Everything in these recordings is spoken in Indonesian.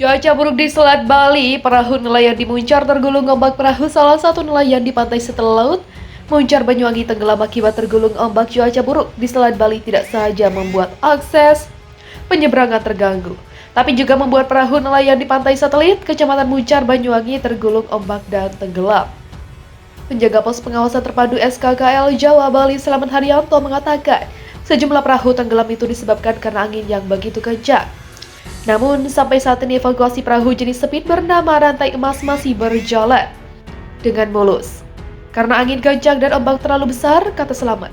Cuaca buruk di Selat Bali, perahu nelayan di Muncar tergulung ombak. Perahu salah satu nelayan di pantai setelah laut Muncar Banyuwangi tenggelam akibat tergulung ombak. Cuaca buruk di Selat Bali tidak saja membuat akses penyeberangan terganggu, tapi juga membuat perahu nelayan di pantai satelit Kecamatan Muncar Banyuwangi tergulung ombak dan tenggelam. Penjaga pos pengawasan terpadu SKKL Jawa Bali Selamat Haryanto mengatakan sejumlah perahu tenggelam itu disebabkan karena angin yang begitu kencang. Namun, sampai saat ini evakuasi perahu jenis Speed bernama Rantai Emas masih berjalan dengan mulus. Karena angin kencang dan ombak terlalu besar, kata Selamat.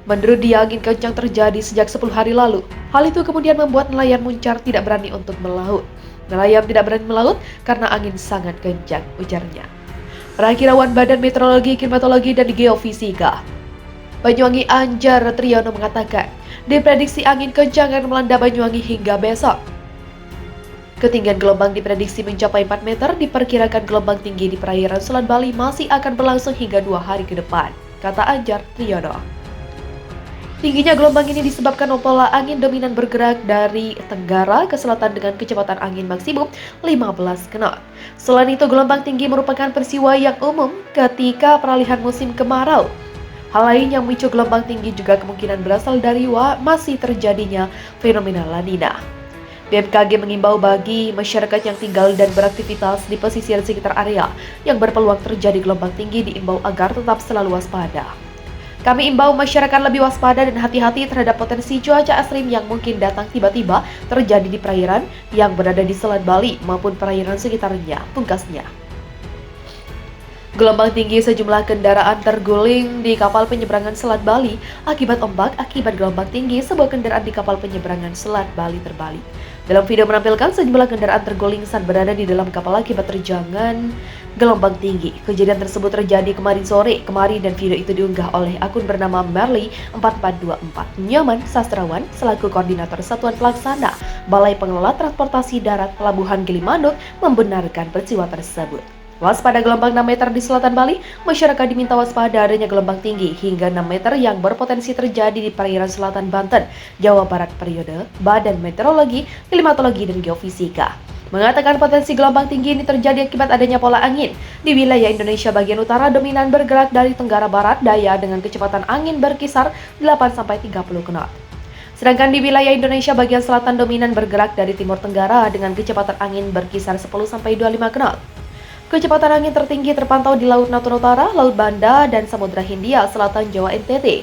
Menurut dia, angin kencang terjadi sejak 10 hari lalu. Hal itu kemudian membuat nelayan Muncar tidak berani untuk melaut. Nelayan tidak berani melaut karena angin sangat kencang, ujarnya. Perakirawan Badan Meteorologi, Klimatologi, dan Geofisika Banyuwangi Anjar Triyono mengatakan, diprediksi angin kencang akan melanda Banyuwangi hingga besok. Ketinggian gelombang diprediksi mencapai 4 meter, diperkirakan gelombang tinggi di perairan Selat Bali masih akan berlangsung hingga 2 hari ke depan, kata Anjar Triyono. Tingginya gelombang ini disebabkan pola angin dominan bergerak dari tenggara ke selatan dengan kecepatan angin maksimum 15 knot. Selain itu, gelombang tinggi merupakan peristiwa yang umum ketika peralihan musim kemarau. Hal lain yang memicu gelombang tinggi juga kemungkinan berasal dari masih terjadinya fenomena La Nina. BMKG mengimbau bagi masyarakat yang tinggal dan beraktivitas di pesisir sekitar area yang berpeluang terjadi gelombang tinggi diimbau agar tetap selalu waspada. Kami imbau masyarakat lebih waspada dan hati-hati terhadap potensi cuaca ekstrim yang mungkin datang tiba-tiba terjadi di perairan yang berada di Selat Bali maupun perairan sekitarnya, pungkasnya. Gelombang tinggi sejumlah kendaraan terguling di kapal penyeberangan Selat Bali akibat ombak. Akibat gelombang tinggi, sebuah kendaraan di kapal penyeberangan Selat Bali terbalik. Dalam video menampilkan sejumlah kendaraan terguling saat berada di dalam kapal akibat terjangan gelombang tinggi. Kejadian tersebut terjadi kemarin sore dan video itu diunggah oleh akun bernama Merly4424. Nyaman Sastrawan selaku koordinator Satuan Pelaksana Balai Pengelola Transportasi Darat Pelabuhan Gilimanuk membenarkan peristiwa tersebut. Waspada gelombang 6 meter di selatan Bali, masyarakat diminta waspada adanya gelombang tinggi hingga 6 meter yang berpotensi terjadi di perairan selatan Banten, Jawa Barat periode Badan Meteorologi, Klimatologi, dan Geofisika mengatakan potensi gelombang tinggi ini terjadi akibat adanya pola angin di wilayah Indonesia bagian utara dominan bergerak dari tenggara barat daya dengan kecepatan angin berkisar 8-30 knot. Sedangkan di wilayah Indonesia bagian selatan dominan bergerak dari timur tenggara dengan kecepatan angin berkisar 10-25 knot. Kecepatan angin tertinggi terpantau di Laut Natuna Utara, Laut Banda, dan Samudra Hindia Selatan Jawa NTT.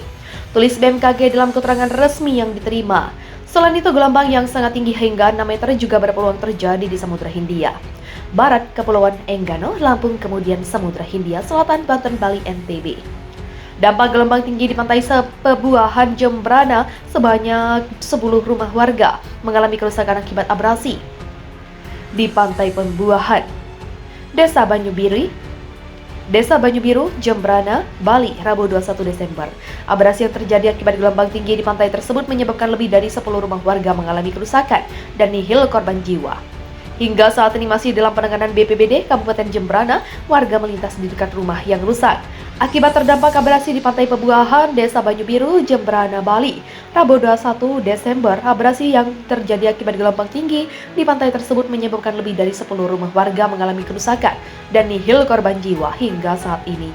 Tulis BMKG dalam keterangan resmi yang diterima. Selain itu, gelombang yang sangat tinggi hingga 6 meter juga berpeluang terjadi di Samudra Hindia Barat, Kepulauan Enggano, Lampung, kemudian Samudra Hindia Selatan, Banten, Bali, NTB. Dampak gelombang tinggi di pantai Pebuahan Jembrana, sebanyak 10 rumah warga mengalami kerusakan akibat abrasi. Di pantai Pebuahan, Desa Banyubiru, Jembrana, Bali, Rabu 21 Desember. Abrasi yang terjadi akibat gelombang tinggi di pantai tersebut menyebabkan lebih dari 10 rumah warga mengalami kerusakan dan nihil korban jiwa. Hingga saat ini masih dalam penanganan BPBD Kabupaten Jembrana, warga melintas di dekat rumah yang rusak. Akibat terdampak abrasi di pantai Pebuahan, Desa Banyubiru, Jembrana, Bali, Rabu 21 Desember, abrasi yang terjadi akibat gelombang tinggi di pantai tersebut menyebabkan lebih dari 10 rumah warga mengalami kerusakan dan nihil korban jiwa hingga saat ini.